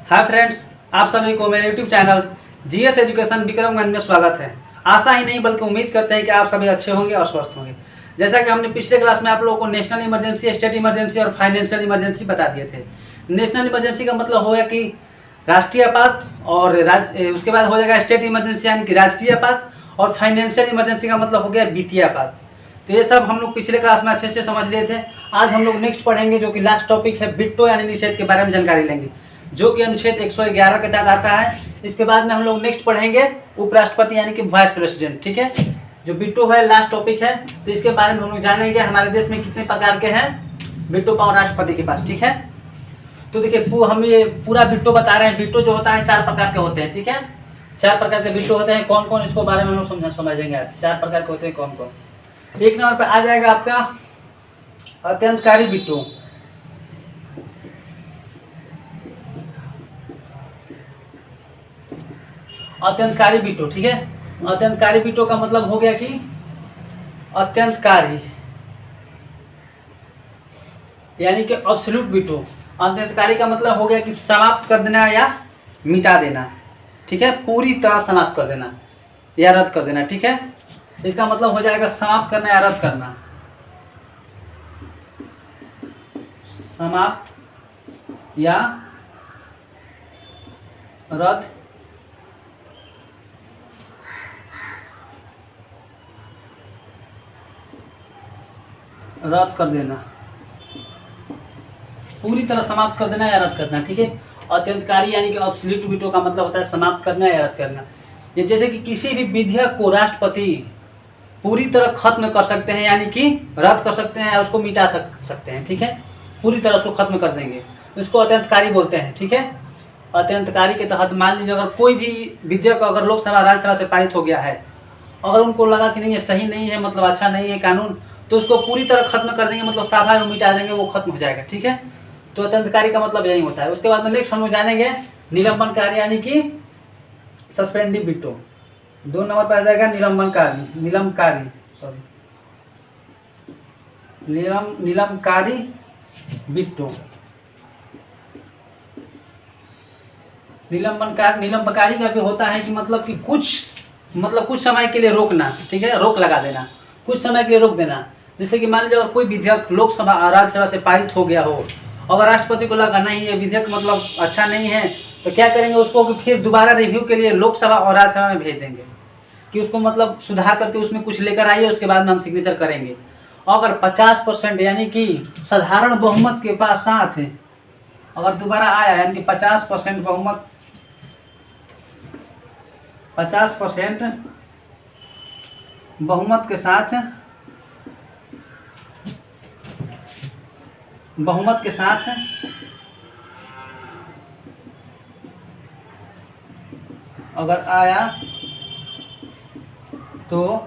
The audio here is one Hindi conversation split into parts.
हाय फ्रेंड्स, आप सभी को मेरे YouTube channel GS education Vikramganj में स्वागत है। आशा ही नहीं बल्कि उम्मीद करते हैं कि आप सभी अच्छे होंगे और स्वस्थ होंगे। जैसा कि हमने पिछले क्लास में आप लोगों को नेशनल इमरजेंसी, स्टेट इमरजेंसी और फाइनेंशियल इमरजेंसी बता दिए थे। नेशनल इमरजेंसी का मतलब हो गया कि राष्ट्रीय आपात, और उसके बाद हो जाएगा स्टेट इमरजेंसी यानी कि राजकीय आपात, और फाइनेंशियल इमरजेंसी का मतलब हो गया वित्तीय आपात। तो ये सब हम लोग पिछले क्लास में अच्छे से समझ लिए थे। आज हम लोग नेक्स्ट पढ़ेंगे जो कि लास्ट टॉपिक है बिट्टो यानी निषेध के बारे में जानकारी लेंगे, जो कि अनुच्छेद 111 के तहत आता है। इसके बाद में हम लोग नेक्स्ट पढ़ेंगे उपराष्ट्रपति यानी कि वाइस प्रेसिडेंट। ठीक है, जो बिट्टो है लास्ट टॉपिक है, तो इसके बारे में हम लोग जानेंगे हमारे देश में कितने प्रकार के हैं बिट्टो पावर राष्ट्रपति के पास। ठीक है, तो देखिए हम ये पूरा बिट्टो बता रहे हैं। बिट्टो जो होता है 4 प्रकार के होते हैं। ठीक है, 4 प्रकार के बिट्टो होते हैं। कौन कौन, इसको बारे में हम लोग समझेंगे। 4 प्रकार के होते हैं कौन कौन। एक नंबर पर आ जाएगा आपका अत्यंतकारी बिट्टो। अत्यंतकारी बिट्टो, ठीक है। अत्यंतकारी बिट्टो का मतलब हो गया कि अत्यंतकारी यानी कि अब्सोल्यूट बिट्टो। अत्यंतकारी का मतलब हो गया कि समाप्त कर देना या मिटा देना। ठीक है, पूरी तरह समाप्त कर देना या रद्द कर देना। ठीक है, इसका मतलब हो जाएगा समाप्त करना या रद्द करना। समाप्त या रद्द कर देना, पूरी तरह समाप्त कर देना या रद्द करना। ठीक है, अत्यंतकारी यानी कि अब्सोल्यूट बिट्टो का मतलब होता है समाप्त करना या रद्द करना। ये जैसे कि किसी भी विधेयक को राष्ट्रपति पूरी तरह खत्म कर सकते हैं यानी कि रद्द कर सकते हैं या उसको मिटा सकते हैं। ठीक है, पूरी तरह उसको खत्म कर देंगे, उसको अत्यंतकारी बोलते हैं। ठीक है, अत्यंतकारी के तहत मान लीजिए अगर कोई भी विधेयक अगर लोकसभा राज्यसभा से पारित हो गया है, अगर उनको लगा कि नहीं ये सही नहीं है, मतलब अच्छा नहीं है कानून, तो उसको पूरी तरह खत्म कर देंगे, मतलब सभा में मिटा देंगे, वो खत्म हो जाएगा। ठीक है, तो अत्यंतकारी का मतलब यही होता है। उसके बाद में नेक्स्ट हम लोग जानेंगे निलंबनकारी यानी कि सस्पेंडिव बिट्टो। 2 नंबर पर आ जाएगा निलंबनकारी बिट्टो। निलंबनकारी का भी होता है कि मतलब कि कुछ समय के लिए रोकना। ठीक है, रोक लगा देना, कुछ समय के लिए रोक देना। जैसे कि मान लीजिए अगर कोई विधेयक लोकसभा राज्यसभा से पारित हो गया हो, अगर राष्ट्रपति को लगा नहीं ये विधेयक मतलब अच्छा नहीं है, तो क्या करेंगे, उसको फिर दोबारा रिव्यू के लिए लोकसभा और राज्यसभा में भेज देंगे कि उसको मतलब सुधार करके उसमें कुछ लेकर आइए, उसके बाद में हम सिग्नेचर करेंगे। अगर 50% यानी कि साधारण बहुमत के पास साथ है, अगर दोबारा आया यानी कि 50% बहुमत, 50% बहुमत के साथ अगर आया तो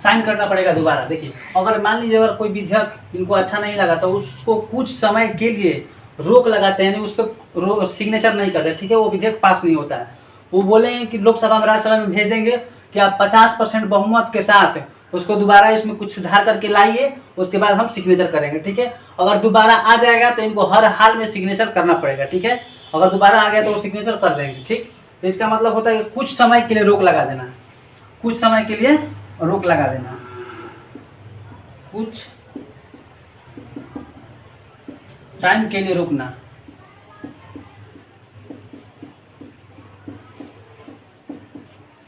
साइन करना पड़ेगा दोबारा। देखिए अगर मान लीजिए अगर कोई विधेयक इनको अच्छा नहीं लगा तो उसको कुछ समय के लिए रोक लगाते हैं, उस पर सिग्नेचर नहीं करते। ठीक है, वो विधेयक पास नहीं होता है। वो बोलेंगे कि लोकसभा में राज्यसभा में भेज देंगे कि आप 50% बहुमत के साथ उसको दोबारा इसमें कुछ सुधार करके लाइए, उसके बाद हम सिग्नेचर करेंगे। ठीक है, अगर दोबारा आ जाएगा तो इनको हर हाल में सिग्नेचर करना पड़ेगा। ठीक है, अगर दोबारा आ गया तो वो सिग्नेचर कर देंगे। ठीक, तो इसका मतलब होता है कि कुछ समय के लिए रोक लगा देना, कुछ समय के लिए रोक लगा देना, कुछ टाइम के लिए रोकना।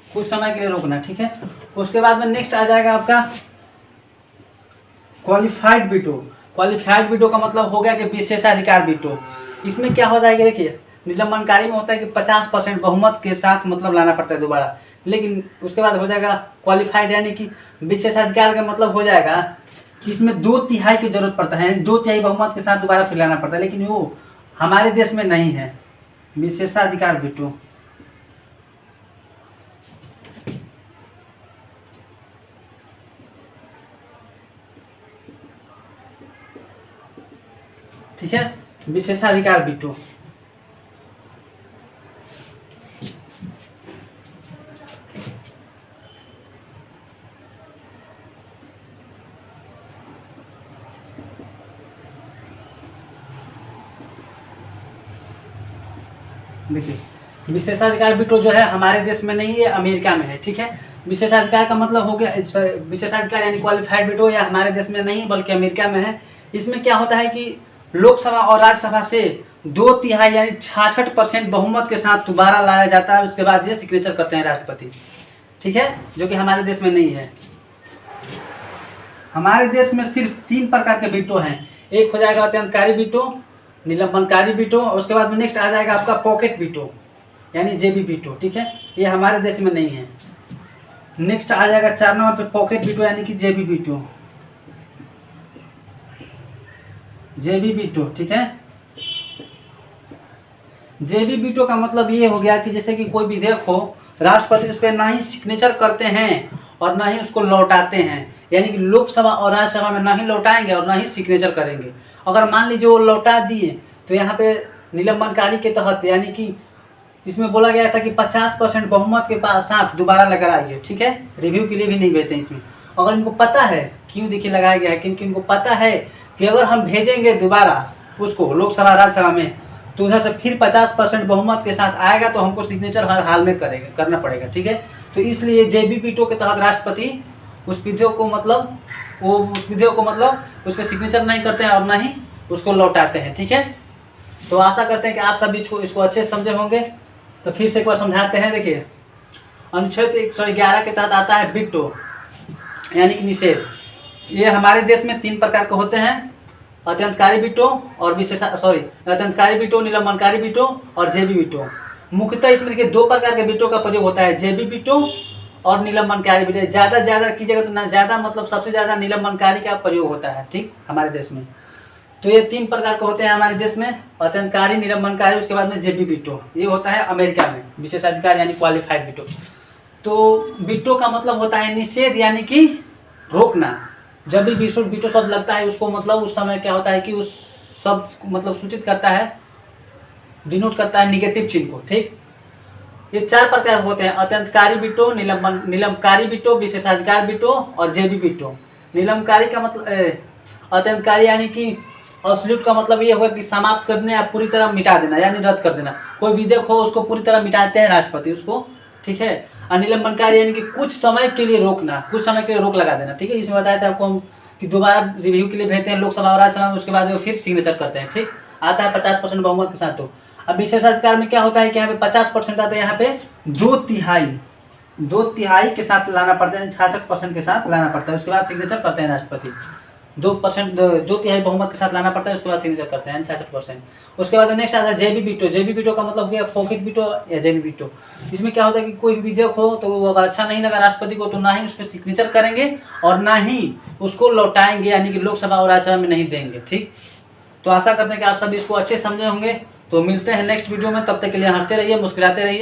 कुछ समय के लिए रोकना। ठीक है, उसके बाद में नेक्स्ट आ जाएगा आपका क्वालिफाइड बिट्टो। क्वालिफाइड बिट्टो का मतलब हो गया कि विशेषाधिकार बिट्टो। इसमें क्या हो जाएगा, देखिए निलंबनकारी में होता है कि 50% बहुमत के साथ मतलब लाना पड़ता है दोबारा, लेकिन उसके बाद हो जाएगा क्वालिफाइड यानी कि विशेषाधिकार का मतलब हो जाएगा कि इसमें 2/3 की जरूरत पड़ता है, 2/3 बहुमत के साथ दोबारा फिर लाना पड़ता है, लेकिन वो हमारे देश में नहीं है विशेषाधिकार बिट्टो। ठीक है, विशेषाधिकार बिट्टो। देखिए, विशेषाधिकार वीटो जो है हमारे देश में नहीं है, अमेरिका में है। ठीक है, विशेषाधिकार का मतलब हो गया, विशेषाधिकार यानी क्वालिफाइड वीटो या हमारे देश में नहीं बल्कि अमेरिका में है। इसमें क्या होता है कि लोकसभा और राज्यसभा से 2/3 यानी 66% बहुमत के साथ दोबारा लाया जाता है। उसके बाद ये सिग्नेचर करते हैं राष्ट्रपति। ठीक है, जो कि हमारे देश में नहीं है। हमारे देश में सिर्फ 3 प्रकार के वीटो हैं। एक हो जाएगा अत्यंतकारी वीटो, निलंबनकारी वीटो, और उसके बाद में नेक्स्ट आ जाएगा आपका पॉकेट वीटो यानी जेबी वीटो। ठीक है, ये हमारे देश में नहीं है। नेक्स्ट आ जाएगा 4 नंबर पे पॉकेट वीटो यानी कि जेबी वीटो, जेबी वीटो। ठीक है, जेबी वीटो का मतलब ये हो गया कि जैसे कि कोई विधेयक हो, राष्ट्रपति उस पर ना ही सिग्नेचर करते हैं और ना ही उसको लौटाते हैं, यानी कि लोकसभा और राज्यसभा में ना ही लौटाएंगे और ना ही सिग्नेचर करेंगे। अगर मान लीजिए वो लौटा दिए तो यहाँ पे निलंबनकारी के तहत, यानी कि इसमें बोला गया था कि 50% बहुमत के साथ दोबारा लगा आइए। ठीक है, रिव्यू के लिए भी नहीं भेजते इसमें। अगर इनको पता है क्यों देखिए लगाया गया है, क्योंकि इनको पता है कि अगर हम भेजेंगे दोबारा उसको लोकसभा राज्यसभा में तो उधर से फिर 50% बहुमत के साथ आएगा तो हमको सिग्नेचर हर हाल में करना पड़ेगा। ठीक है, तो इसलिए जेबी वीटो के तहत राष्ट्रपति उस विधेयक को मतलब उस पर सिग्नेचर नहीं करते हैं और ना ही उसको लौटाते हैं। ठीक है, तो आशा करते हैं कि आप सभी इसको अच्छे से समझे होंगे। तो फिर से एक बार समझाते हैं। देखिए, अनुच्छेद 111 के तहत आता है वीटो यानी कि निषेध। ये हमारे देश में 3 प्रकार के होते हैं, अत्यंतकारी वीटो और अत्यंतकारी वीटो, निलंबनकारी वीटो और जेबी वीटो। मुख्यतः इसमें देखिए 2 प्रकार के वीटो का प्रयोग होता है, जेबी वीटो और निलंबनकारी वीटो। ज़्यादा कीजिएगा तो ना ज़्यादा मतलब सबसे ज़्यादा निलंबनकारी का प्रयोग होता है। ठीक, हमारे देश में तो ये 3 प्रकार के होते हैं हमारे देश में, अत्यंतकारी, निलंबनकारी, उसके बाद में जेबी वीटो। ये होता है अमेरिका में, विशेषाधिकार यानी क्वालिफाइड वीटो। तो वीटो का मतलब होता है निषेध यानी कि रोकना। जब भी वीटो शब्द लगता है उसको मतलब उस समय क्या होता है कि उस शब्द मतलब सूचित करता है, डिनोट करता है निगेटिव चिन्ह को। ठीक, ये 4 प्रकार होते हैं, अत्यंतकारी वीटो, निलंबनकारी वीटो, विशेषाधिकार वीटो और जेबी वीटो। निलंबनकारी का मतलब अत्यंतकारी यानी कि अब्सोल्यूट का मतलब ये होगा कि समाप्त करने या पूरी तरह मिटा देना यानी रद्द कर देना। कोई विधेयक हो उसको पूरी तरह मिटाते हैं राष्ट्रपति उसको। ठीक है, और निलंबनकारी यानी कि कुछ समय के लिए रोकना, कुछ समय के लिए रोक लगा देना। ठीक है, इसमें बताया था आपको हम कि दोबारा रिव्यू के लिए भेजते हैं लोकसभा और राज्यसभा में, उसके बाद वो फिर सिग्नेचर करते हैं। ठीक, आता है 50% बहुमत के साथ। तो अब विशेषाधिकार में क्या होता है कि यहाँ पे 50% आता है, यहाँ पे 2/3 के साथ लाना पड़ता है, 66% के साथ लाना पड़ता है। उसके बाद सिग्नेचर करते हैं राष्ट्रपति। 2/3 बहुमत के साथ लाना पड़ता है, उसके बाद सिग्नेचर करते हैं 66%। उसके बाद नेक्स्ट आता है जेबी वीटो। जेबी वीटो का मतलब क्या, पॉकेट वीटो या जेबी वीटो। इसमें क्या होता है कि कोई भी विधेयक हो तो वो अगर अच्छा नहीं लगा राष्ट्रपति को तो ना ही उस पर सिग्नेचर करेंगे और ना ही उसको लौटाएंगे, यानी कि लोकसभा और राज्यसभा में नहीं देंगे। ठीक, तो आशा करते हैं कि आप सभी इसको अच्छे समझे होंगे। तो मिलते हैं नेक्स्ट वीडियो में, तब तक के लिए हंसते रहिए, मुस्कुराते रहिए।